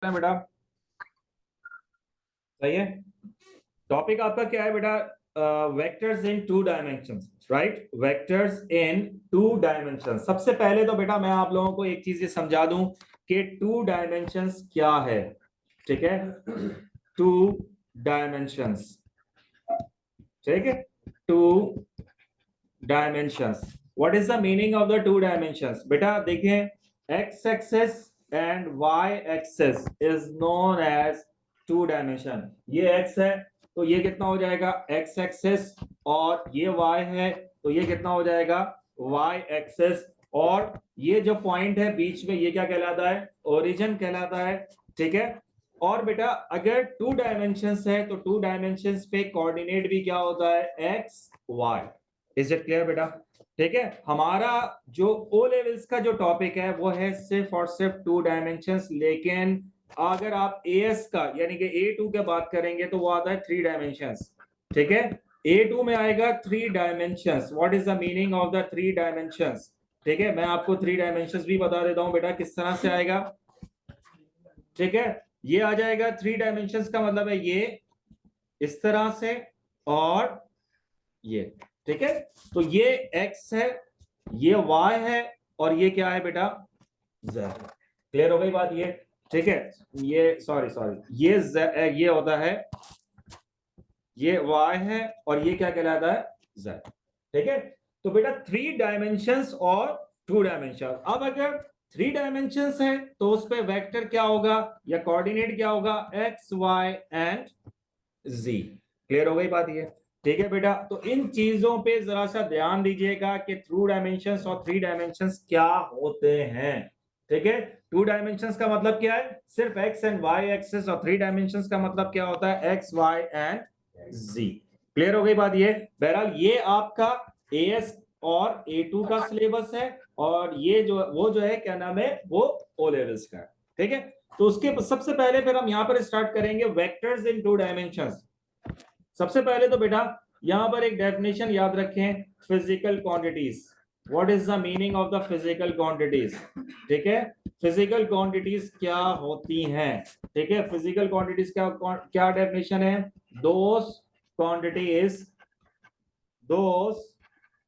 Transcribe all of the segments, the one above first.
हैं बेटा। सही है। टॉपिक आपका क्या है बेटा? Vectors in two dimensions, right? Vectors in two dimension. सबसे पहले तो बेटा मैं आप लोगों को एक चीज ये समझा दूं कि टू डायमेंशंस क्या है। ठीक है, टू डायमेंशंस। ठीक है, two dimensions. What is the meaning of the two dimensions? बेटा देखें, X axis and Y axis is known as two dimension. ये एक्स है तो ये कितना हो जाएगा? X axis. और ये वाई है तो ये कितना हो जाएगा? Y axis. और ये जो पॉइंट है बीच में ये क्या कहलाता है? ओरिजिन कहलाता है। ठीक है। और बेटा अगर टू डायमेंशंस है तो टू डायमेंशंस पे कोऑर्डिनेट भी क्या होता है? X Y. Is it clear बेटा? ठीक है। हमारा जो ओ लेवल्स का जो टॉपिक है वो है सिर्फ और सिर्फ टू डायमेंशंस, लेकिन अगर आप एएस का यानी कि A2 के बात करेंगे तो वो आता है थ्री डायमेंशंस। ठीक है, A2 में आएगा three dimensions. What is the meaning of the three dimensions? ठीक है, मैं आपको थ्री डायमेंशंस भी बता देता हूं बेटा किस तरह से आएगा। ठीक है, ये आ जाएगा थ्री डायमेंशंस का मतलब है ये इस तरह से और ये। ठीक है, तो ये x है, ये y है और ये क्या है बेटा? z। क्लियर हो गई बात ये? ठीक है, ये सॉरी ये होता है, ये y है और ये क्या कहलाता है? z। ठीक है, तो बेटा थ्री डायमेंशंस और टू डायमेंशन। अब अगर थ्री डायमेंशंस है तो उस पे वेक्टर क्या होगा या कोऑर्डिनेट क्या होगा? x y and z। Clear हो गई बात ये? ठीक है बेटा, तो इन चीजों पे जरा सा ध्यान दीजिएगा कि टू डायमेंशंस और थ्री डायमेंशंस क्या होते हैं। ठीक है, टू डायमेंशंस का मतलब क्या है? सिर्फ एक्स एंड वाई एक्सेस, और थ्री डायमेंशंस का मतलब क्या होता है? X Y and Z. Clear हो गई बात ये? बहरहाल ये आपका एएस और ए2 का सिलेबस है, और ये जो है क्या नाम है? वो ओ लेवल्स का है। ठीक है, तो उसके सबसे पहले फिर हम यहां पर स्टार्ट करेंगे वेक्टर्स इन टू डायमेंशंस। सबसे पहले तो बेटा यहां पर एक डेफिनेशन याद रखें, physical quantities. What is the meaning of the physical quantities? ठीक है, फिजिकल क्वांटिटीज क्या होती हैं? ठीक है, फिजिकल क्वांटिटीज का क्या डेफिनेशन है? Those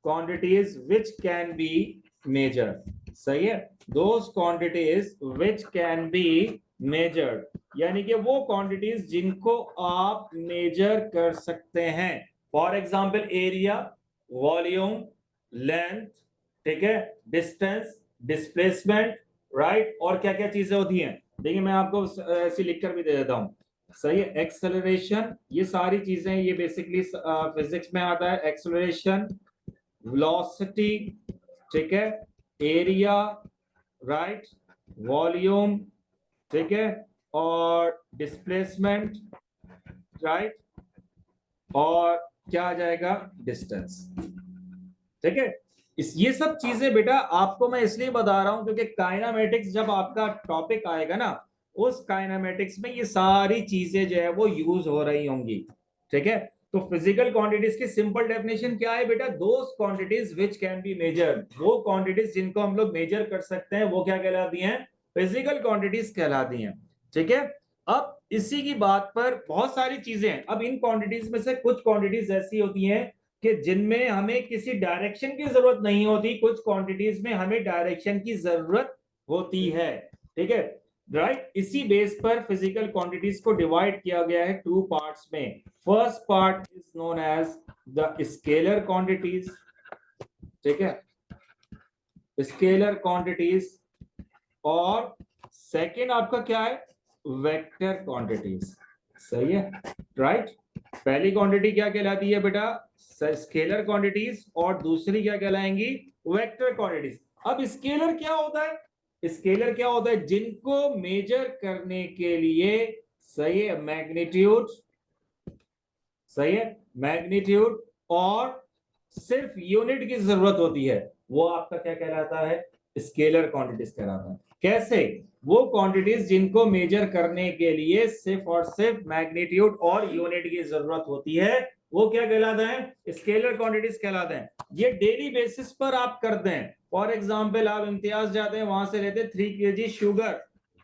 quantities which can be measured. सही है, those quantities which can be measured, यानी कि वो क्वांटिटीज जिनको आप मेजर कर सकते हैं। For example area, volume, length, ठीक है, डिस्टेंस, डिस्प्लेसमेंट, राइट। और क्या क्या चीजें होती हैं? देखिए मैं आपको ऐसे लिखकर भी दे देता हूं। सही है, एक्सेलरेशन, ये सारी चीजें ये बेसिकली फिजिक्स में आता है। एक्सेलरेशन, वेलोसिटी, ठीक है, एरिया, राइट, वॉल्यूम, ठीक है, और डिस्प्लेसमेंट, राइट, और क्या आ जाएगा? डिस्टेंस। ठीक है, ये सब चीजें बेटा आपको मैं इसलिए बता रहा हूं क्योंकि काइनामेटिक्स जब आपका टॉपिक आएगा ना, उस काइनामेटिक्स में ये सारी चीजें जो है वो यूज हो रही होंगी। ठीक है, तो फिजिकल क्वांटिटीज की सिंपल डेफिनेशन क्या है बेटा? Those quantities which can be measured. वो क्वांटिटीज जिनको हम लोग मेजर कर सकते हैं वो क्या कहलाती हैं? फिजिकल क्वांटिटीज कहलाती हैं। ठीक है, अब इसी की बात पर बहुत सारी चीजें हैं। अब इन क्वांटिटीज में से कुछ क्वांटिटीज ऐसी होती हैं कि जिनमें हमें किसी डायरेक्शन की जरूरत नहीं होती, कुछ क्वांटिटीज में हमें डायरेक्शन की जरूरत होती है। ठीक है, राइट। इसी बेस पर फिजिकल क्वांटिटीज को डिवाइड किया गया है टू पार्ट्स में। First part is known as the scalar quantities. ठीक है, स्केलर क्वांटिटीज। और सेकेंड आपका क्या है? Vector quantities. सही है, राइट। पहली क्वांटिटी क्या कहलाती है बेटा? स्केलर क्वांटिटीज, और दूसरी क्या कहलाएंगी? Vector quantities. अब स्केलर क्या होता है? स्केलर क्या होता है? जिनको मेजर करने के लिए, सही है, मैग्नीट्यूड, सही है, मैग्नीट्यूड और सिर्फ यूनिट की जरूरत होती है, वो आपका क्या कहलाता है? स्केलर क्वांटिटीज कहलाता है। कैसे? वो क्वांटिटीज जिनको मेजर करने के लिए सिर्फ और सिर्फ मैग्नीट्यूड और यूनिट की जरूरत होती है, वो क्या कहलाते हैं? स्केलर क्वांटिटीज कहलाते हैं। ये डेली बेसिस पर आप करते हैं। फॉर एग्जाम्पल आप इम्तियाज जाते हैं, वहां से लेते 3 kg शुगर,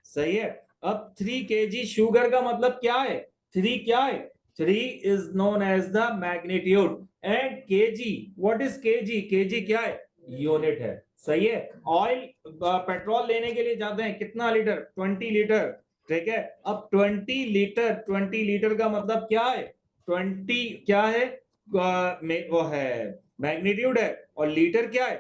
सही है, अब 3 kg शुगर का मतलब क्या है? 3 क्या है? 3 is known as the magnitude and kg, what is kg? kg क्या है? यूनिट है। सही है। ऑयल पेट्रोल लेने के लिए जाते हैं, कितना लीटर? 20 लीटर। ठीक है। अब 20 लीटर, 20 लीटर का मतलब क्या है? 20 क्या है? वो है मैग्नीट्यूड है, और लीटर क्या है?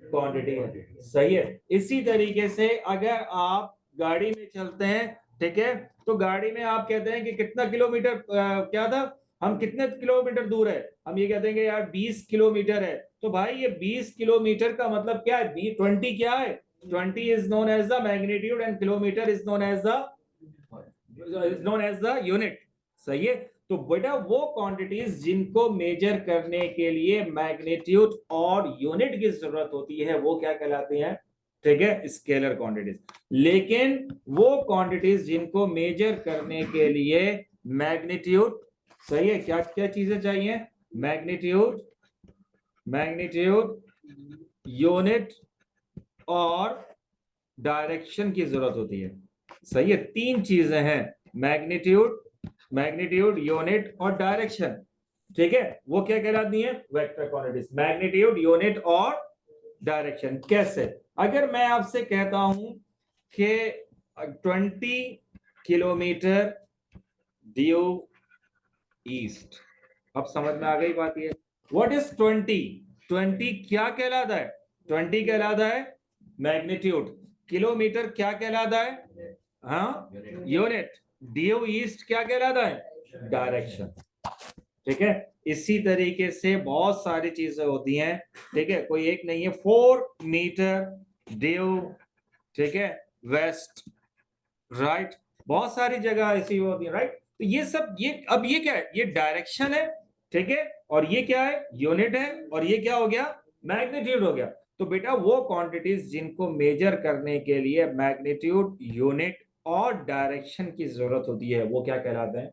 क्वांटिटी है। सही है। इसी तरीके से अगर आप गाड़ी में चलते हैं, ठीक है, तो गाड़ी में आप कहते हैं कि कितना किलोमीटर, क्या था, हम कितने किलोमीटर दूर है, हम ये कहते हैं कि यार 20 किलोमीटर है। तो भाई ये 20 किलोमीटर का मतलब क्या है? 20 क्या है? 20 is known as the magnitude and kilometre is known as the unit. सही है। तो बेटा वो क्वांटिटीज जिनको मेजर करने के लिए मैग्नीट्यूड और यूनिट की जरूरत होती है वो क्या कहलाती हैं? ठीक है, स्केलर क्वांटिटीज। लेकिन वो क्वांटिटीज जिनको मेजर करने के लिए मैग्नीट्यूड, सही है, क्या क्या चीजें चाहिए? मैग्नीट्यूड, यूनिट और डायरेक्शन की जरूरत होती है। सही है। 3 चीजें हैं, मैग्नीट्यूड, यूनिट और डायरेक्शन। ठीक है, वो क्या कहलाती है? Vector quantities. मैग्नीट्यूड, यूनिट और डायरेक्शन। कैसे? अगर मैं आपसे कहता हूं कि 20 किलोमीटर ड्यू ईस्ट, अब समझ में आ गई बात? ये व्हाट इज 20 क्या कहलाता है? 20 कहलाता है मैग्नीट्यूड। किलोमीटर क्या कहलाता है? हाँ, यूनिट। ड्यू ईस्ट क्या कहलाता है? डायरेक्शन। ठीक है। इसी तरीके से बहुत सारी चीजें होती हैं। ठीक है, कोई एक नहीं है। 4 मीटर ड्यू, ठीक है, वेस्ट, राइट। बहुत सारी जगह ऐसी होती है, राइट। तो ये सब, ये अब ये क्या है? ये डायरेक्शन है। ठीक है, और ये क्या है? यूनिट है, और ये क्या हो गया? मैग्नीट्यूड हो गया। तो बेटा वो क्वांटिटीज जिनको मेजर करने के लिए मैग्नीट्यूड, यूनिट और डायरेक्शन की जरूरत होती है वो क्या कहलाते हैं?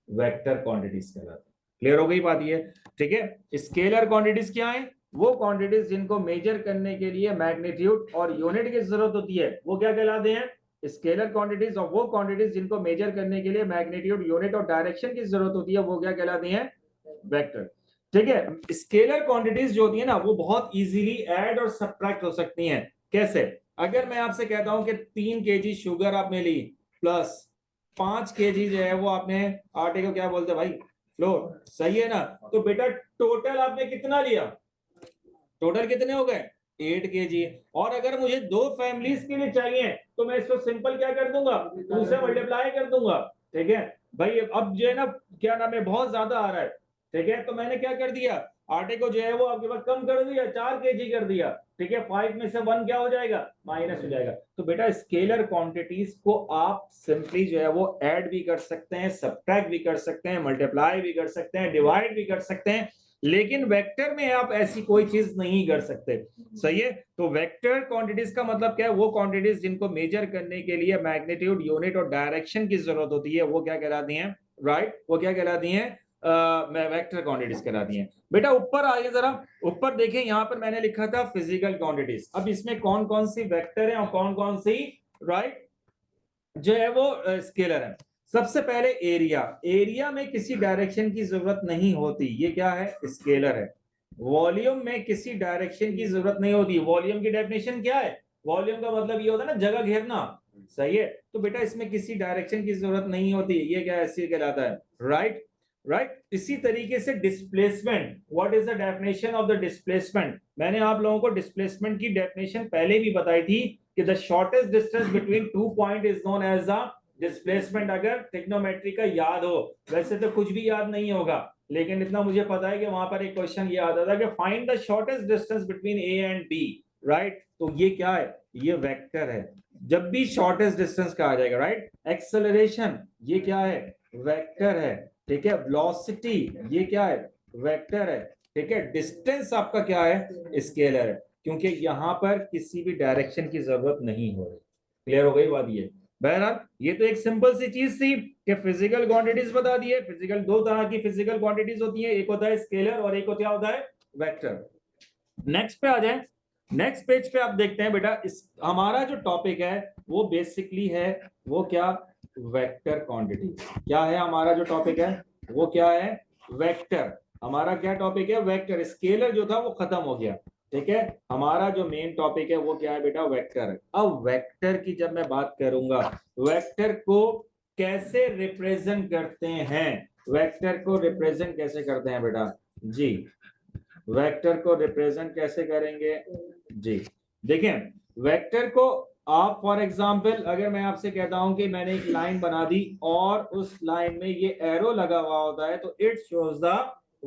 वेक्टर क्वांटिटीज कहलाते हैं। क्लियर हो गई बात? ये ठीक है। स्केलर क्वांटिटीज क्या है? वो क्वांटिटीज जिनको मेजर करने के लिए मैग्नीट्यूड और यूनिट की जरूरत होती है वो क्या कहलाते हैं? Scalar quantities. और वो क्वांटिटीज जिनको मेजर करने के लिए मैग्नीट्यूड, यूनिट और डायरेक्शन की जरूरत होती है वो क्या कहलाती हैं? वेक्टर। ठीक है। स्केलर क्वांटिटीज जो होती है ना वो बहुत इजीली ऐड और सब्ट्रैक्ट हो सकती हैं। कैसे? अगर मैं आपसे कहता हूं कि 3 kg शुगर आपने ली प्लस 5 kg जो है वो आपने आटे को क्या बोलते हैं भाई? फ्लोर। सही है ना? तो बेटा टोटल आपने कितना लिया? टोटल कितने हो गए? 8 kg। और अगर मुझे 2 फैमिलीज के लिए चाहिए तो मैं इसको सिंपल क्या कर दूंगा? 2 से मल्टीप्लाई कर दूंगा। ठीक है भाई। अब जो है ना, क्या नाम है, बहुत ज्यादा आ रहा है। ठीक है, तो मैंने क्या कर दिया? आटे को जो है वो आपके पास कम कर दिया, 4 kg कर दिया। ठीक है, 5 में से 1 क्या हो जाएगा? माइनस हो जाएगा। तो बेटा स्केलर क्वांटिटीज को आप सिंपली जो है वो ऐड भी कर सकते हैं, सब्ट्रैक्ट भी कर सकते हैं, मल्टीप्लाई भी कर सकते हैं, डिवाइड भी कर सकते हैं, लेकिन वेक्टर में आप ऐसी कोई चीज नहीं कर सकते। सही है। तो वेक्टर क्वांटिटीज का मतलब क्या है? वो क्वांटिटीज जिनको मेजर करने के लिए मैग्नीट्यूड, यूनिट और डायरेक्शन की जरूरत होती है वो क्या कहलाती हैं? राइट, वो क्या कहलाती हैं? वेक्टर क्वांटिटीज कहलाती हैं। बेटा ऊपर आइए जरा, ऊपर देखें, यहां पर मैंने लिखा था फिजिकल क्वांटिटीज। अब इसमें कौन कौन सी वेक्टर है और कौन कौन सी, राइट, जो है वो स्केलर है। सबसे पहले एरिया। एरिया में किसी डायरेक्शन की जरूरत नहीं होती, ये क्या है? स्केलर है। वॉल्यूम में किसी डायरेक्शन की जरूरत नहीं होती। वॉल्यूम की डेफिनेशन क्या है? वॉल्यूम का मतलब ये होता है ना, जगह घेरना। सही है। तो बेटा इसमें किसी डायरेक्शन की जरूरत नहीं होती, ये क्या ऐसे कहलाता है? Right, right. इसी तरीके से displacement. What is the definition of the displacement? मैंने आप लोगों को डिस्प्लेसमेंट की डेफिनेशन पहले भी बताई थी कि the shortest distance between 2 point is known as the displacement. अगर ट्रिग्नोमेट्री का याद हो, वैसे तो कुछ भी याद नहीं होगा, लेकिन इतना मुझे पता है कि वहां पर एक क्वेश्चन ये आता था कि find the shortest distance between A and B, right. तो ये क्या है? ये वेक्टर है। जब भी शॉर्टेस्ट डिस्टेंस का आ जाएगा, राइट। एक्सेलरेशन, ये क्या है? वेक्टर है। ठीक है। वेलोसिटी, ये क्या है? वेक्टर है। ठीक है। डिस्टेंस आपका क्या है? स्केलर है, क्योंकि यहां पर किसी भी डायरेक्शन की जरूरत नहीं हो रही। क्लियर हो गई बात? ये बहरहाल ये तो एक सिंपल सी चीज थी कि फिजिकल क्वांटिटीज बता दिए। फिजिकल, 2 तरह की फिजिकल क्वांटिटीज होती है, एक होता है स्केलर और एक क्या होता है? वेक्टर। नेक्स्ट पे आ जाए। नेक्स्ट पेज पे आप देखते हैं बेटा, इस हमारा जो टॉपिक है वो बेसिकली है वो क्या? Vector quantity. क्या है हमारा जो टॉपिक है वो क्या है? वेक्टर। हमारा क्या टॉपिक है? वेक्टर। स्केलर जो था वो खत्म हो गया, ठीक है। हमारा जो मेन टॉपिक है वो क्या है बेटा? वेक्टर है। अब वेक्टर की जब मैं बात करूंगा, वेक्टर को कैसे रिप्रेजेंट करते हैं, वेक्टर को रिप्रेजेंट कैसे करते हैं बेटा जी, वेक्टर को रिप्रेजेंट कैसे करेंगे जी? देखें, वेक्टर को आप फॉर एग्जांपल अगर मैं आपसे कहता हूं कि मैंने एक लाइन बना दी और उस लाइन में ये एरो लगा हुआ होता है तो इट शोज द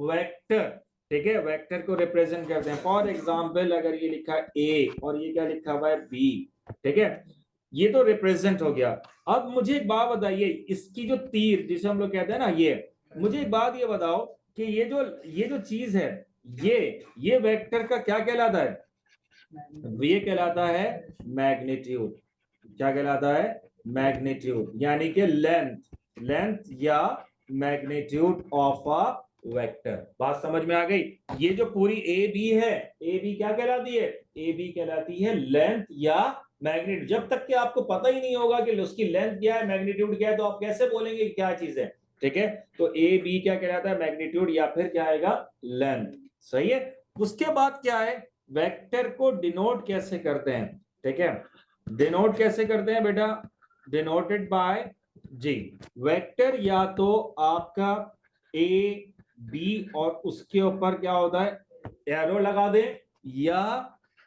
वेक्टर, ठीक है। वेक्टर को रिप्रेजेंट करते हैं। फॉर एग्जांपल अगर ये लिखा है ए और ये क्या लिखा हुआ है बी, ठीक है, ये तो रिप्रेजेंट हो गया। अब मुझे एक बात बताइए, इसकी जो तीर जिसे हम लोग कहते हैं ना, ये मुझे एक बात ये बताओ कि ये जो चीज है ये वेक्टर का क्या कहलाता है? ये कहलाता है मैग्नीट्यूड। क्या कहलाता है? मैग्नीट्यूड, यानी कि लेंथ या मैग्नीट्यूड ऑफ अ वेक्टर। बात समझ में आ गई? ये जो पूरी ए बी है, ए बी क्या कहलाती है? ए बी कहलाती है लेंथ या मैग्नीट्यूड। जब तक कि आपको पता ही नहीं होगा कि उसकी लेंथ क्या है, मैग्नीट्यूड क्या है, तो आप कैसे बोलेंगे क्या चीज है, ठीक है। तो ए बी क्या कहलाता है? मैग्नीट्यूड या फिर क्या आएगा? लेंथ। सही है। उसके बाद क्या है? वेक्टर को डिनोट कैसे करते हैं, ठीक है। डिनोट कैसे करते हैं बेटा? Denoted by ji. वेक्टर या तो आपका ए बी और उसके ऊपर क्या होता है? एरो लगा दें, या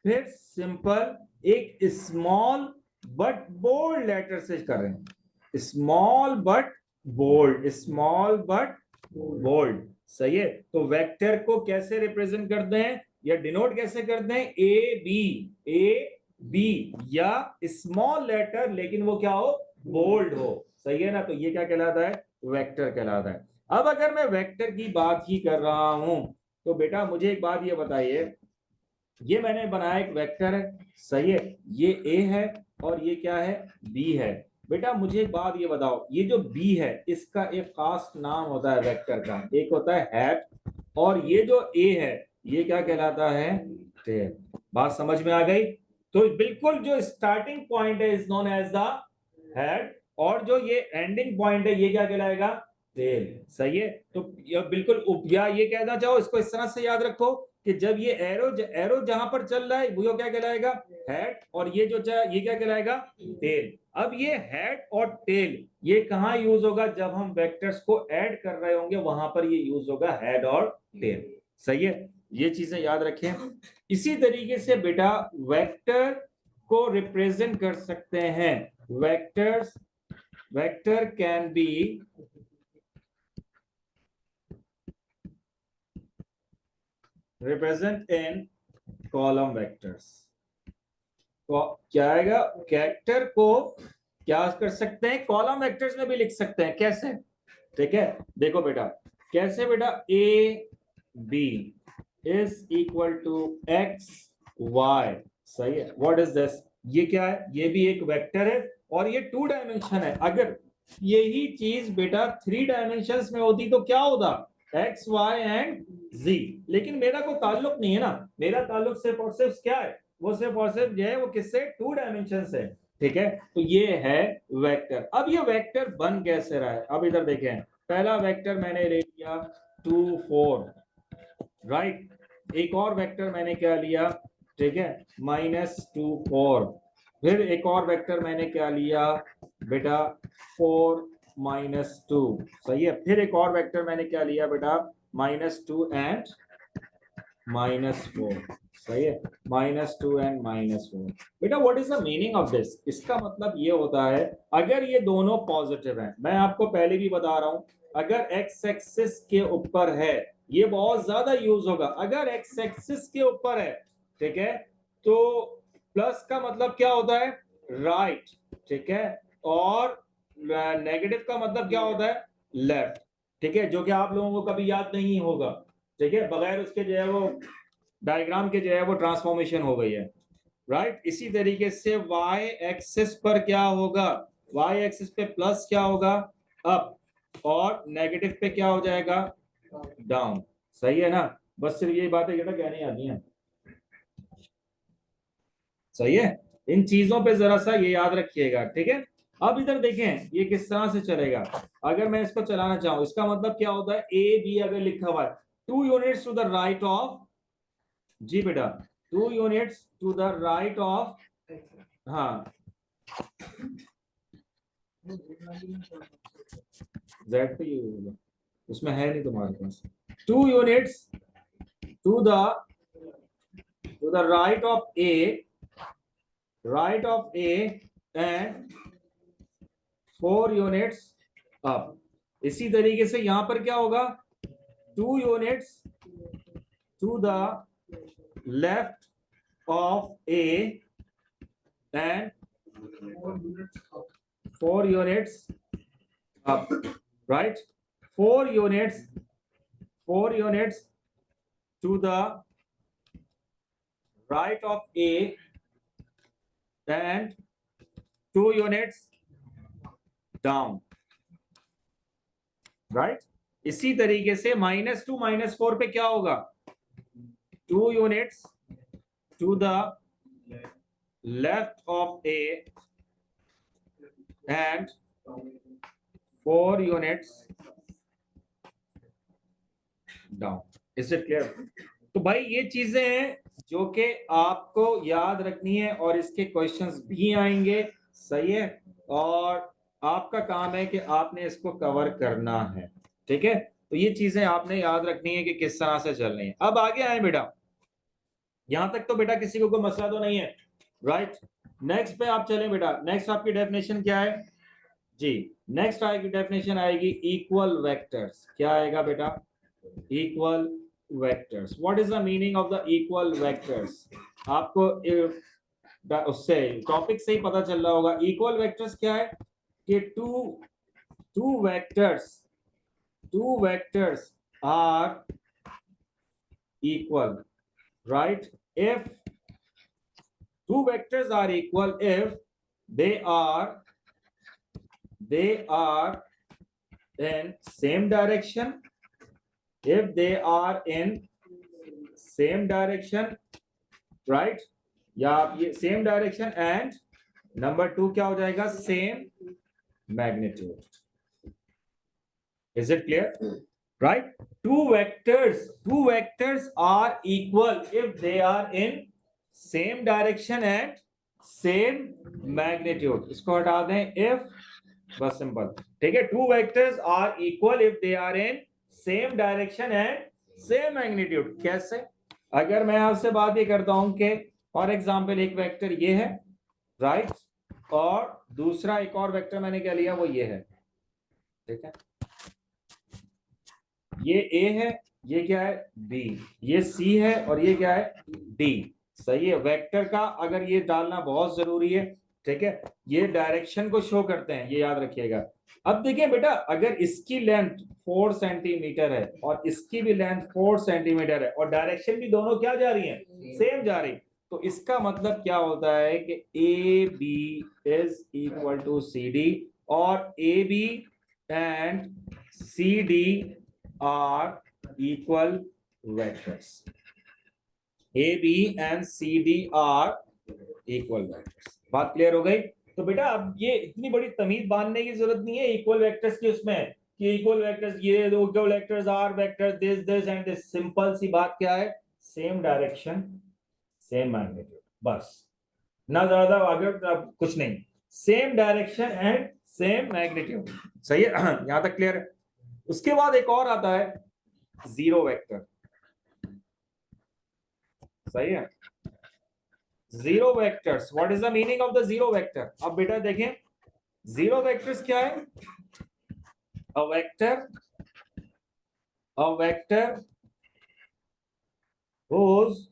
फिर सिंपल एक स्मॉल बट बोल्ड लेटर से करें। Small but bold, small but bold. सही है। तो वेक्टर को कैसे रिप्रेजेंट करते हैं या डिनोट कैसे करते हैं? ए बी या स्मॉल लेटर, लेकिन वो क्या हो? बोल्ड हो। सही है ना। तो ये क्या कहलाता है? वेक्टर कहलाता है। अब अगर मैं वेक्टर की बात ही कर रहा हूं तो बेटा मुझे एक बात ये बताइए, ये मैंने बनाया एक वेक्टर है, सही है, ये ए है और ये क्या है? बी है। बेटा मुझे एक बात ये बताओ, ये जो बी है इसका एक खास नाम होता है वेक्टर का, एक होता है हेड, और ये जो ए है ये क्या कहलाता है? टेल। बात समझ में आ गई? तो बिल्कुल जो स्टार्टिंग पॉइंट है is known as the head, और जो ये एंडिंग पॉइंट है ये क्या कहलाएगा? टेल। सही है। तो ये बिल्कुल या ये कहना चाहो, इसको इस तरह से याद रखो कि जब ये एरो जहां पर चल रहा है वो क्या कहलाएगा? हेड, और ये जो ये क्या कहलाएगा? टेल। अब ये हेड और टेल ये कहां यूज होगा? जब हम वेक्टर्स को ऐड कर रहे होंगे वहां पर ये यूज होगा, हेड और टेल। सही है। ये चीजें याद रखें। इसी तरीके से बेटा वेक्टर को रिप्रेजेंट कर सकते हैं। Vector can be represent in column vectors। तो क्या आएगा? वेक्टर को क्या कर सकते हैं? कॉलम वेक्टर्स में भी लिख सकते हैं। कैसे? ठीक है, देखो बेटा कैसे बेटा, A B is equal to X Y. सही है। What is this? ये क्या है? ये भी एक वेक्टर है और ये 2 डायमेंशन है। अगर यही चीज बेटा 3 डायमेंशंस में होती तो क्या होता? एक्स वाई एंड जी। लेकिन मेरा कोई ताल्लुक नहीं है ना, मेरा ताल्लुक सिर्फ और सिर्फ क्या है? वो सिर्फ और सिर्फ जो है वो किससे? 2 डायमेंशन से। ठीक है, तो ये है वेक्टर। अब ये वेक्टर बन कैसे रहा है? अब इधर देखें, पहला वेक्टर मैंने ले लिया 2 4, राइट। एक और वेक्टर मैंने क्या लिया? ठीक है, -2 4। फिर एक और वेक्टर मैंने क्या लिया बेटा? 4 -2। सही है। फिर एक और वेक्टर मैंने क्या लिया बेटा? -2 एंड -4। सही है, -2 एंड -4। बेटा what is the meaning of this? इसका मतलब ये होता है अगर ये दोनों पॉजिटिव हैं, मैं आपको पहले भी बता रहा हूं, अगर एक्स एक्सिस के ऊपर है ये बहुत ज्यादा यूज होगा। अगर एक्स एक्सिस के ऊपर है, ठीक है, तो प्लस का मतलब क्या होता है? राइट, ठीक है, और नेगेटिव का मतलब क्या होता है? लेफ्ट। ठीक है, जो कि आप लोगों को कभी याद नहीं होगा। ठीक है, बगैर उसके जो है वो डायग्राम के जो है वो ट्रांसफॉर्मेशन हो गई है, राइट। इसी तरीके से वाई एक्सिस पर क्या होगा? वाई एक्सिस पे प्लस क्या होगा? अप, और नेगेटिव पे क्या हो जाएगा? डाउन। सही है ना। बस सिर्फ यही बातें बेटा कहनी आती हैं। सही है, इन चीजों पे जरा सा ये याद रखिएगा, ठीक है। अब इधर देखें ये किस तरह से चलेगा। अगर मैं इसको चलाना चाहूं, इसका मतलब क्या होता है, ए बी अगर लिखा हुआ है, 2 units to the right of, जी बेटा 2 units to the right of, हाँ जेड पे ये होगा, उसमें है नहीं तुम्हारे पास। 2 units to the right of A, right of A and 4 units up. इसी तरीके से यहां पर क्या होगा, 2 units to the left of A and 4 units up, right? 4 units to the right of A and 2 units down, right? इसी तरीके से -2 -4 पे क्या होगा, 2 units to the left of A and 4 units down. Is it clear? तो भाई ये चीजें हैं जो कि आपको याद रखनी है और इसके क्वेश्चंस भी आएंगे, सही है, और आपका काम है कि आपने इसको कवर करना है, ठीक है। तो ये चीजें आपने याद रखनी है कि किस तरह से चलनी है। अब आगे आए बेटा, यहां तक तो बेटा किसी को कोई मसला तो नहीं है, राइट। नेक्स्ट पे आप चलें बेटा, नेक्स्ट आपकी डेफिनेशन क्या है जी, नेक्स्ट आएगी डेफिनेशन आएगी इक्वल वेक्टर्स। क्या आएगा बेटा, equal vectors. What is the meaning of the equal vectors, आपको उससे टॉपिक से ही पता चल रहा होगा। इक्वल वेक्टर्स क्या है कि two vectors are equal, right? If two vectors are equal if they are in same direction, if they are in same direction, right? या ये same direction and number 2 क्या हो जाएगा, same magnitude. Is it clear? Right? Two vectors are equal if they are in same direction and same magnitude. इसको हटा दें if, बस simple, ठीक है। Two vectors are equal if they are in same direction and same magnitude. कैसे, अगर मैं आपसे बात ये करता हूं कि फॉर एग्जांपल एक वेक्टर ये है, राइट, और दूसरा एक और वेक्टर मैंने क्या लिया, वो ये है, ठीक है। ये ए है, ये क्या है बी, ये सी है और ये क्या है डी, सही है। वेक्टर का अगर ये डालना बहुत जरूरी है, ठीक है, ये डायरेक्शन को शो करते हैं, ये याद रखिएगा। अब देखिए बेटा, अगर इसकी लेंथ 4 सेंटीमीटर है और इसकी भी लेंथ 4 सेंटीमीटर है और डायरेक्शन भी दोनों क्या जा रही है, सेम जा रही, तो इसका मतलब क्या होता है कि A B is equal to C D, और A B and C D are equal vectors. A, B and C, D are equal vectors. बात क्लियर हो गई। तो बेटा अब ये इतनी बड़ी तमीज बांधने की जरूरत नहीं है इक्वल वेक्टर्स की, उसमें कि इक्वल वेक्टर्स ये दो equal vectors are vector this and this. Simple सी बात क्या है, सेम डायरेक्शन सेम मैग्नीट्यूड, बस, ना ज्यादा आगे कुछ नहीं, same direction and same magnitude, सही है। यहां तक क्लियर है। उसके बाद एक और आता है जीरो वेक्टर, सही है। Zero vectors, what is the meaning of the zero vector. अब बेटा देखें जीरो वेक्टर्स क्या है, a vector whose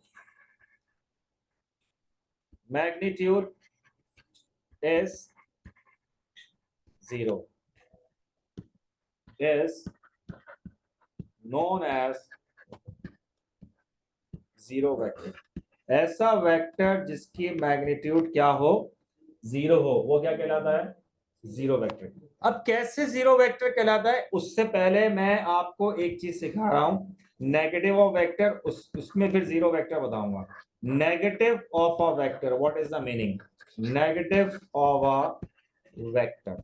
magnitude is 0 is known as zero vector. ऐसा वेक्टर जिसकी मैग्नीट्यूड क्या हो, 0 हो, वो क्या कहलाता है, जीरो वेक्टर। अब कैसे जीरो वेक्टर कहलाता है, उससे पहले मैं आपको एक चीज सिखा रहा हूं, नेगेटिव ऑफ वेक्टर, उसमें फिर जीरो वेक्टर बताऊंगा। Negative of a vector, what is the meaning, negative of a vector.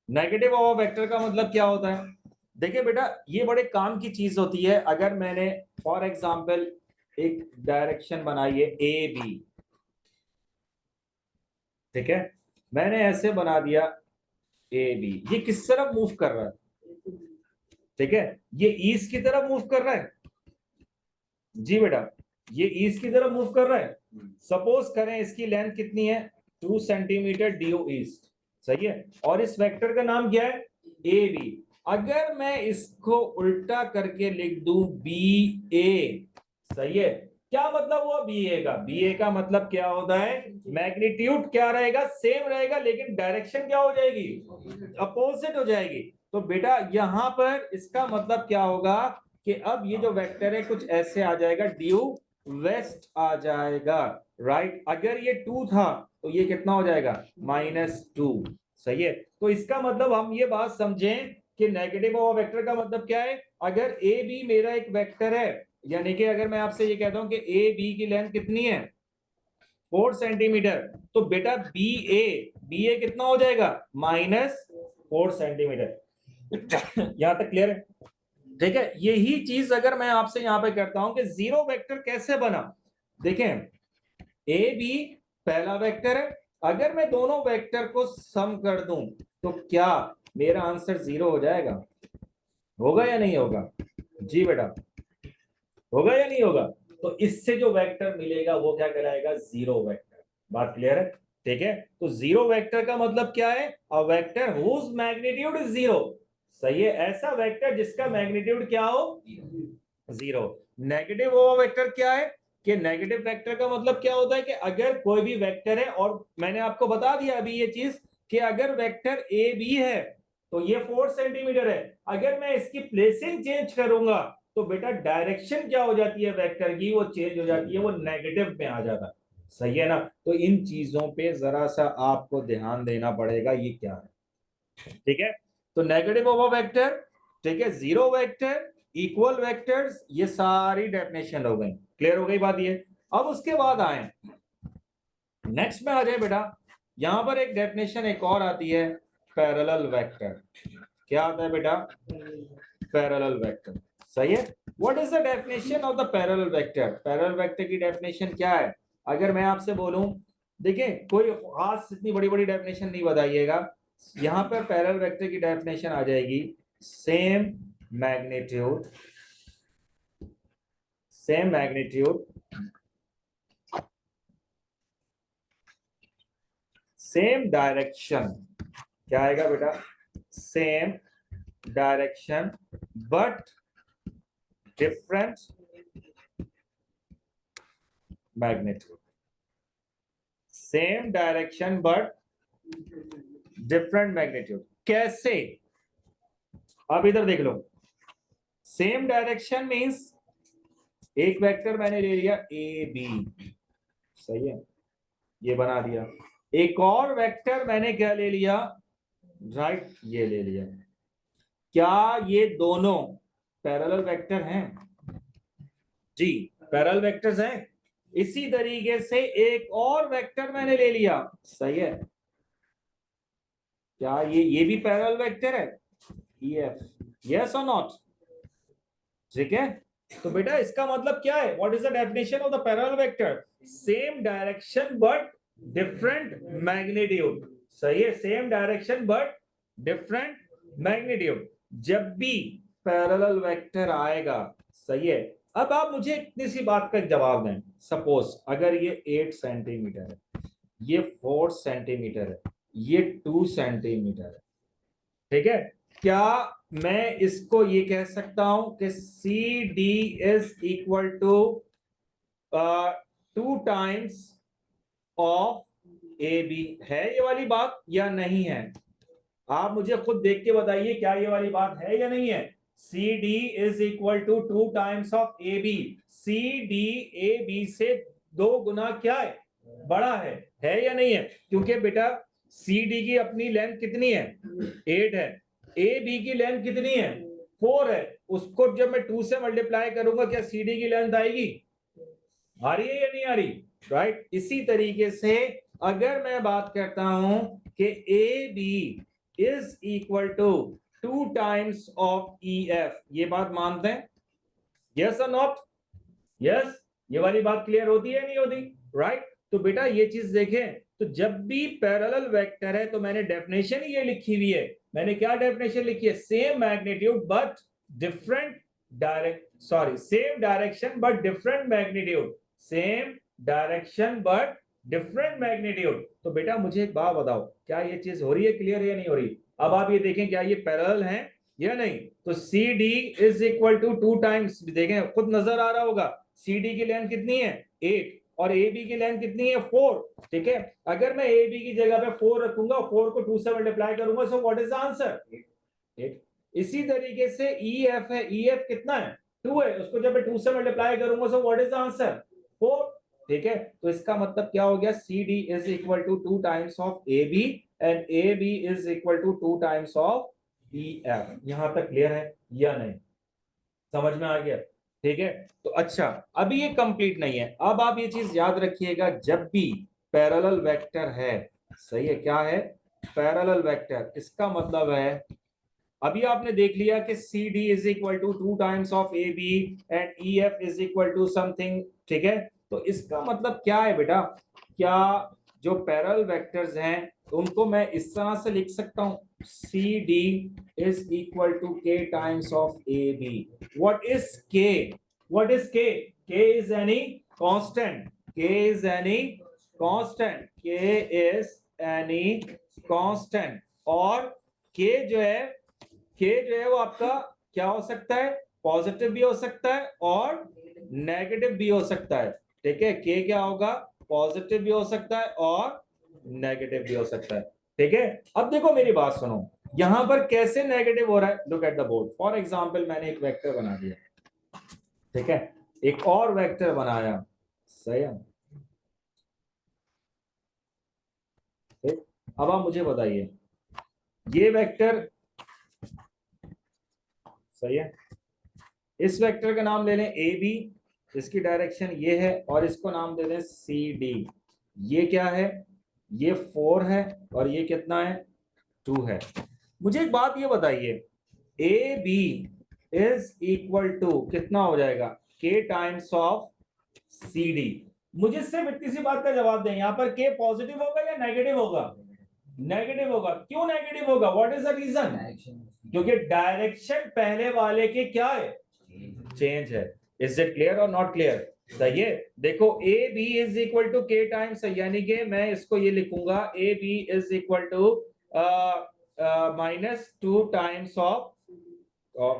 Negative of vector का मतलब क्या होता है? देखिए बेटा, ये बड़े काम की चीज होती है। अगर मैंने फॉर एग्जांपल एक डायरेक्शन बनाई है ए बी, ठीक है, मैंने ऐसे बना दिया ए बी, ये किस तरफ मूव कर रहा है? ठीक है, ये ईस्ट की तरफ मूव कर रहा है। जी बेटा, ये ईस्ट की तरफ मूव कर रहा है। सपोज करें इसकी लेंथ कितनी है, 2 सेंटीमीटर ड्यू ईस्ट, सही है। और इस वेक्टर का नाम क्या है, ए बी। अगर मैं इसको उल्टा करके लिख दूं बी ए, सही है, क्या मतलब हुआ बी ए का? बी ए का मतलब क्या होता है, मैग्नीट्यूड क्या रहेगा, सेम रहेगा, लेकिन डायरेक्शन क्या हो जाएगी, अपोजिट हो जाएगी। तो बेटा यहां पर इसका मतलब क्या होगा कि अब ये जो वेक्टर है कुछ ऐसे आ जाएगा, ड्यू वेस्ट आ जाएगा, राइट। अगर ये 2 था तो ये कितना हो जाएगा, -2, सही है। तो इसका मतलब हम ये बात समझें कि नेगेटिव ऑफ वेक्टर का मतलब क्या है, अगर ए बी मेरा एक वेक्टर है, यानी कि अगर मैं आपसे ये कहता हूं कि ए बी की लेंथ कितनी है 4 सेंटीमीटर, तो बेटा बी ए कितना हो जाएगा, -4 सेंटीमीटर। यहां तक क्लियर है? ठीक है, यही चीज अगर मैं आपसे यहां पे करता हूं कि जीरो वेक्टर कैसे बना, देखें ए बी पहला वेक्टर है, अगर मैं दोनों वेक्टर को सम कर दूं तो क्या मेरा आंसर 0 हो जाएगा? होगा या नहीं होगा? जी बेटा, होगा या नहीं होगा? तो इससे जो वेक्टर मिलेगा वो क्या कहलाएगा, जीरो वेक्टर। बात क्लियर है? ठीक है, तो जीरो वेक्टर का मतलब क्या है, a vector whose magnitude is zero, सही है, ऐसा वेक्टर जिसका मैग्नीट्यूड क्या हो, जीरो। नेगेटिव वो वेक्टर क्या है, कि नेगेटिव वेक्टर का मतलब क्या होता है कि अगर कोई भी वेक्टर है, और मैंने आपको बता दिया अभी ये चीज कि अगर वेक्टर ए बी है तो ये 4 सेंटीमीटर है, अगर मैं इसकी प्लेसिंग चेंज करूंगा तो बेटा डायरेक्शन क्या हो जाती है वेक्टर की, वो चेंज हो जाती है, वो नेगेटिव में आ जाता है, सही है ना। तो इन चीजों पे जरा सा आपको ध्यान देना पड़ेगा, ये क्या है, ठीक है। तो नेगेटिव ऑफ अ वेक्टर, ठीक है, जीरो वेक्टर, इक्वल वेक्टर्स, ये सारी डेफिनेशन हो गई, क्लियर हो गई बात ये। अब उसके बाद आए नेक्स्ट में आ जाए बेटा, यहां पर एक डेफिनेशन एक और आती है, पैरेलल वेक्टर। क्या आता है बेटा, पैरेलल वेक्टर, सही है। What is the definition of the parallel vector? Parallel vector की डेफिनेशन क्या है? अगर मैं आपसे बोलूं, देखिए कोई खास इतनी बड़ी बड़ी डेफिनेशन नहीं बताइएगा, यहां पर पैरेलल वेक्टर की डेफिनेशन आ जाएगी, same magnitude, same magnitude, same direction, क्या आएगा बेटा, same direction but different magnitude, same direction but different magnitude. कैसे? अब इधर देख लो, सेम डायरेक्शन मींस एक वेक्टर मैंने ले लिया ए बी, सही है, ये बना दिया। एक और वेक्टर मैंने क्या ले लिया, राइट, ये ले लिया। क्या ये दोनों पैरेलल वेक्टर हैं? जी, पैरेलल वेक्टर्स हैं। इसी तरीके से एक और वेक्टर मैंने ले लिया, सही है, क्या ये भी पैरेलल वेक्टर है, यस और नॉट? ठीक है, तो बेटा इसका मतलब क्या है, what is the definition of the parallel vector, same direction but different magnitude, सही है, same direction but different magnitude. जब भी पैरेलल वेक्टर आएगा, सही है, अब आप मुझे इतनी सी बात का जवाब दें, सपोज अगर ये 8 सेंटीमीटर है, ये 4 सेंटीमीटर है, ये 2 सेंटीमीटर है, ठीक है, क्या मैं इसको ये कह सकता हूं कि C D is equal to 2 times of A B, है ये वाली बात या नहीं है? आप मुझे खुद देख के बताइए, क्या ये वाली बात है या नहीं है? C D is equal to 2 times of A B, C D A B से 2 गुना क्या है, बड़ा है या नहीं है? क्योंकि बेटा सी डी की अपनी लेंथ कितनी है, 8 है, ए बी की लेंथ कितनी है, 4 है, उसको जब मैं 2 से मल्टीप्लाई करूंगा क्या सी डी की लेंथ आएगी? आ रही है या नहीं आ रही, राइट। इसी तरीके से अगर मैं बात करता हूं कि A B is equal to 2 times of E F, ये बात मानते हैं? यस और नॉट? यस, ये वाली बात क्लियर होती है नहीं होती? राइट तो बेटा ये चीज देखें, तो जब भी पैरेलल वेक्टर है तो मैंने डेफिनेशन ये लिखी हुई है। मैंने क्या डेफिनेशन लिखी है? Same magnitude but different same direction but different magnitude, same direction but different magnitude. तो बेटा मुझे एक बात बताओ, क्या ये चीज हो रही है क्लियर है या नहीं हो रही? अब आप ये देखें क्या ये पैरेलल है या नहीं? तो C D is equal to 2 times, देखें खुद नजर आ रहा होगा, सी डी की लेंथ कितनी है 8 और ए बी की लेंथ कितनी है 4। ठीक है, अगर मैं ए बी की जगह पे 4 रखूंगा, 4 को 2 से मल्टीप्लाई करूंगा, so what is the answer? 8। इसी तरीके से ई एफ है, ई एफ कितना है 2 है, उसको जब मैं 2 से मल्टीप्लाई करूंगा, so what is the answer? 4। ठीक है, तो इसका मतलब क्या हो गया? C D is equal to 2 times of A B and A B is equal to 2 times of E F. यहां तक क्लियर है या नहीं? समझ में आ गया? ठीक है, तो अच्छा अभी ये कंप्लीट नहीं है। अब आप ये चीज याद रखिएगा, जब भी पैरेलल वेक्टर है, सही है, क्या है? पैरेलल वेक्टर, इसका मतलब है अभी आपने देख लिया कि C D is equal to 2 times of A B and E F is equal to something. ठीक है, तो इसका मतलब क्या है बेटा? क्या जो पैरेलल वेक्टर्स हैं उनको मैं इस तरह से लिख सकता हूं, C D is equal to के times of A B. What is k? What is k? K is any constant, k is any constant, k is any constant. और के जो है, के जो है वो आपका क्या हो सकता है? पॉजिटिव भी हो सकता है और नेगेटिव भी हो सकता है। ठीक है, के क्या होगा? पॉजिटिव भी हो सकता है और नेगेटिव भी हो सकता है। ठीक है, अब देखो मेरी बात सुनो, यहां पर कैसे नेगेटिव हो रहा है? Look at the board. For example मैंने एक वेक्टर बना दिया, ठीक है, एक और वेक्टर बनाया, सही है? ठीक, अब आप मुझे बताइए, ये वेक्टर सही है, इस वेक्टर का नाम ले लें ए बी, इसकी डायरेक्शन ये है, और इसको नाम दे दें सी डी। ये क्या है? ये 4 है और ये कितना है? 2 है। मुझे एक बात ये बताइए, A B is equal to कितना हो जाएगा? के टाइम्स ऑफ सी डी। मुझे सिर्फ इतनी सी बात का जवाब दें, यहां पर के पॉजिटिव होगा या नेगेटिव होगा? नेगेटिव होगा। क्यों नेगेटिव होगा? What is the reason? क्योंकि डायरेक्शन पहले वाले के क्या है? चेंज है। इज इट क्लियर और नॉट क्लियर? सही है, देखो A B is equal to के टाइम्स, यानी कि मैं इसको ये लिखूंगा A B is equal to -2 times of,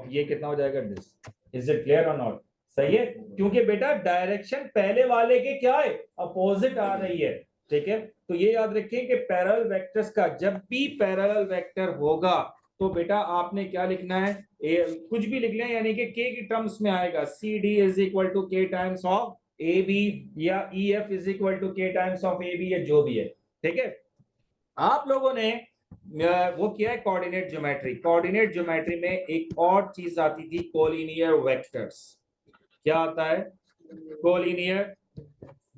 ये कितना हो जाएगा दिस। इज इट क्लियर और नॉट? सही है, क्योंकि बेटा डायरेक्शन पहले वाले के क्या है? अपोजिट आ रही है। ठीक है, तो ये याद रखिए कि पैरेलल वेक्टर्स का जब भी पैरेलल वेक्टर होगा तो बेटा आपने क्या लिखना है? कुछ भी लिख लें, यानी कि के की टर्म्स में आएगा, C D is equal to के टाइम्स ऑफ ए बी, या E F is equal to के टाइम्स ऑफ ए बी, या जो भी है। ठीक है, आप लोगों ने वो किया है कोऑर्डिनेट ज्योमेट्री। कोऑर्डिनेट ज्योमेट्री में एक और चीज आती थी, कोलिनियर वेक्टर्स। क्या आता है? Collinear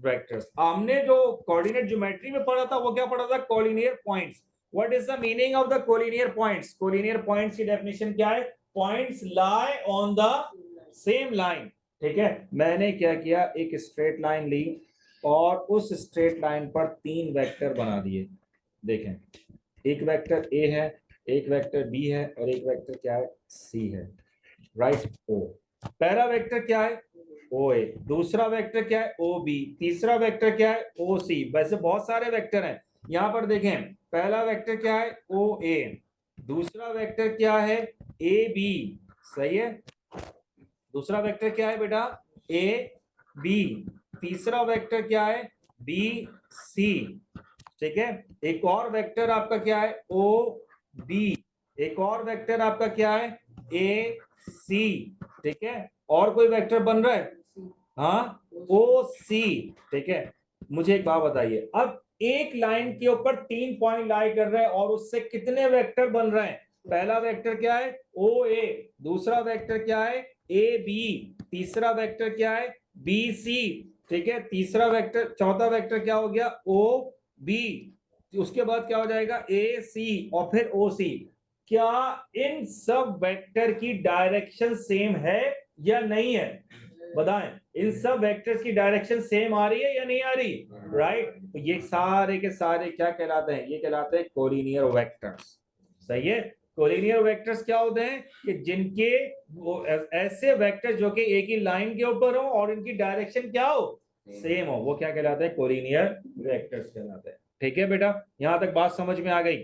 vectors. हमने जो कोऑर्डिनेट ज्योमेट्री में पढ़ा था वो क्या पढ़ा था? Collinear points. What is the meaning of the collinear points? Collinear points की डेफिनेशन क्या है? Points lie on the same line. ठीक है, मैंने क्या किया, एक स्ट्रेट लाइन ली और उस स्ट्रेट लाइन पर 3 वेक्टर बना दिए। देखें, एक वेक्टर ए है, एक वेक्टर बी है और एक वेक्टर क्या है? सी है। राइट, ओ। पहला वेक्टर क्या है? ओ ए। दूसरा वेक्टर क्या है? O B. तीसरा वेक्टर क्या है? ओ सी। वैसे बहुत सारे वेक्टर हैं, यहां पर देखें, पहला वेक्टर क्या है? ओ ए। दूसरा वेक्टर क्या है? A B. सही है, दूसरा वेक्टर क्या है बेटा? A B. तीसरा वेक्टर क्या है? B C. ठीक है, एक और वेक्टर आपका क्या है? O B. एक और वेक्टर आपका क्या है? ए सी। ठीक है, और कोई वेक्टर बन रहा है? हाँ, ओ सी। ठीक है, मुझे एक बात बताइए, अब एक लाइन के ऊपर 3 पॉइंट लाई कर रहे हैं और उससे कितने वेक्टर बन रहे हैं? पहला वेक्टर क्या है? ओ ए। दूसरा वेक्टर क्या है? A B. तीसरा वेक्टर क्या है? B C. ठीक है, तीसरा वेक्टर, चौथा वेक्टर क्या हो गया? ओ बी, उसके बाद क्या हो जाएगा ए सी और फिर ओ सी। क्या इन सब वेक्टर की डायरेक्शन सेम है या नहीं है? बताएं, इन सब वेक्टर्स की डायरेक्शन सेम आ रही है या नहीं आ रही? राइट, तो ये सारे के सारे क्या कहलाते हैं? ये कहलाते हैं कोलिनियर वेक्टर्स। सही है। कोलिनियर वेक्टर्स क्या होते हैं कि जिनके ऐसे वेक्टर जो कि एक ही लाइन के ऊपर हो और इनकी डायरेक्शन क्या हो? सेम हो, वो क्या कहलाते हैं? कोलिनियर वेक्टर्स कहलाते हैं। ठीक है बेटा, यहां तक बात समझ में आ गई?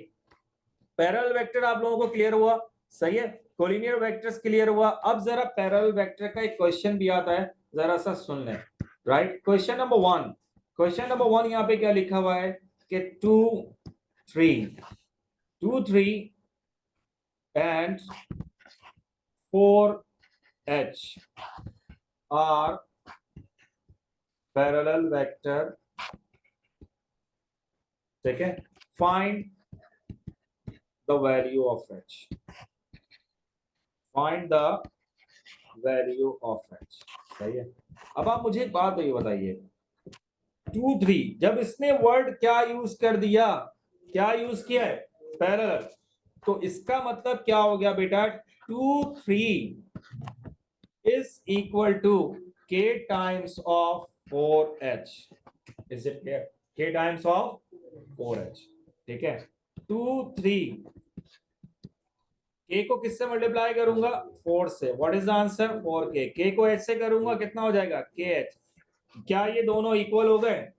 पैरेलल वेक्टर आप लोगों को क्लियर हुआ? सही है, कोलिनियर वेक्टर्स क्लियर हुआ। अब जरा पैरेलल वेक्टर का एक क्वेश्चन भी आता है, जरा सा सुन लें। Right, question number 1। Question number 1 यहाँ पे क्या लिखा हुआ है कि 2 3 and 4h are parallel vector। ठीक है, find the value of h, find the value of h। सही है। अब आप मुझे एक बात ये बताइए, 2 3, जब इसने वर्ड क्या यूज कर दिया? क्या यूज किया है? पैरेलल। तो इसका मतलब क्या हो गया बेटा? 2 3 is equal to k times of 4h। Is it clear? k times of 4h। ठीक है, 2 3, k को किससे मल्टीप्लाई करूंगा? 4 से। What is the answer? 4k। k को h से करूंगा, कितना हो जाएगा? kh। क्या ये दोनों इक्वल हो गए?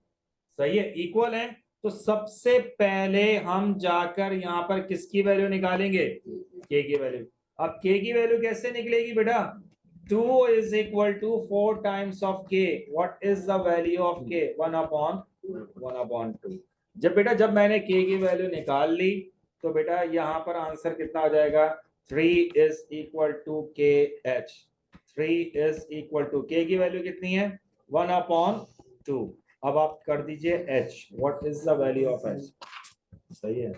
सही है, इक्वल है। तो सबसे पहले हम जाकर यहां पर किसकी वैल्यू निकालेंगे? k की वैल्यू। अब k की वैल्यू कैसे निकलेगी बेटा? 2 is equal to 4 times of k। what is the value of k? 1/2। जब बेटा, जब मैंने k की वैल्यू निकाल ली तो बेटा यहां पर आंसर कितना हो जाएगा? 3 is equal to kh। 3 is equal to k की वैल्यू कितनी है? 1/2। अब आप कर दीजिए h। what is the value of h? सही है,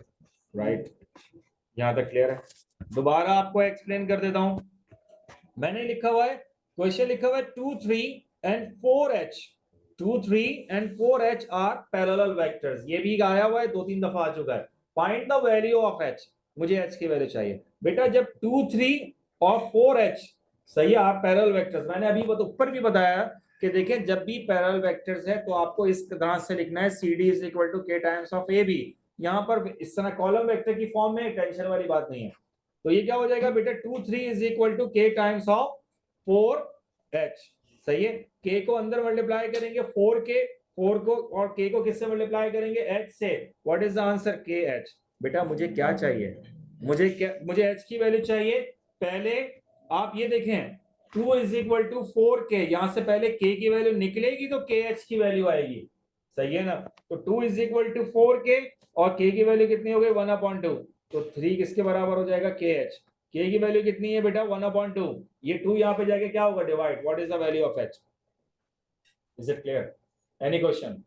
राइट। यहां तक क्लियर है? दोबारा आपको एक्सप्लेन कर देता हूं। मैंने लिखा हुआ है, क्वेश्चन लिखा हुआ है 2 3 and 4h। 2 3 and 4h are parallel vectors. ये भी आया हुआ है, 2 3 दफा आ चुका है। Find the value of h। मुझे h की वैल्यू चाहिए बेटा। जब 2 3 और 4h, सही है, आप पैरेलल वेक्टर्स, मैंने अभी ऊपर भी बताया कि देखें, जब भी पैरेलल वेक्टर्स है तो आपको इस तरह से लिखना है, C D is equal to के टाइम्स ऑफ ए बी। यहां पर इस तरह कॉलम वेक्टर की फॉर्म में, टेंशन वाली बात नहीं है। तो ये क्या हो जाएगा बेटा? 2 3 इज इक्वल टू के टाइम्स ऑफ 4h। सही है, k को अंदर मल्टीप्लाई करेंगे 4k, 4 को, और k को किससे मल्टीप्लाई करेंगे? h से। What is the answer? kh। बेटा मुझे क्या चाहिए? मुझे h की वैल्यू चाहिए। पहले आप ये देखें, 2 इज इक्वल टू 4k, यहां से पहले k की वैल्यू निकलेगी तो kh की वैल्यू आएगी। सही है ना? तो 2 इज इक्वल टू 4k और k की वैल्यू कितनी हो गई? 1/2। तो 3 किसके बराबर हो जाएगा? kh। k की वैल्यू कितनी है बेटा? 1/2। ये 2 यहाँ पे जाके क्या होगा? Divide. What is the value of h? Is it clear? Any question?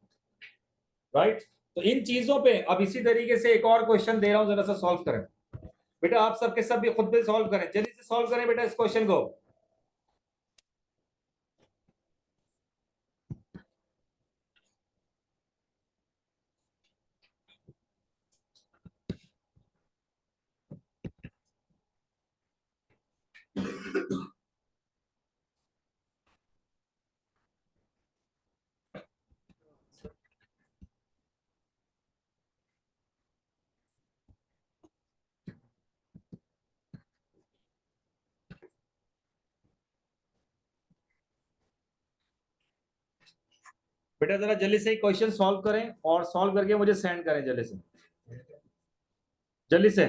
Right, तो इन चीजों पे अब इसी तरीके से एक और क्वेश्चन दे रहा हूं, जरा सा सॉल्व करें बेटा। आप सबके सब भी खुद पे सॉल्व करें, जल्दी से सॉल्व करें बेटा इस क्वेश्चन को। बेटा जरा जल्दी से क्वेश्चन सॉल्व करें और सॉल्व करके मुझे सेंड करें जल्दी से, जल्दी से।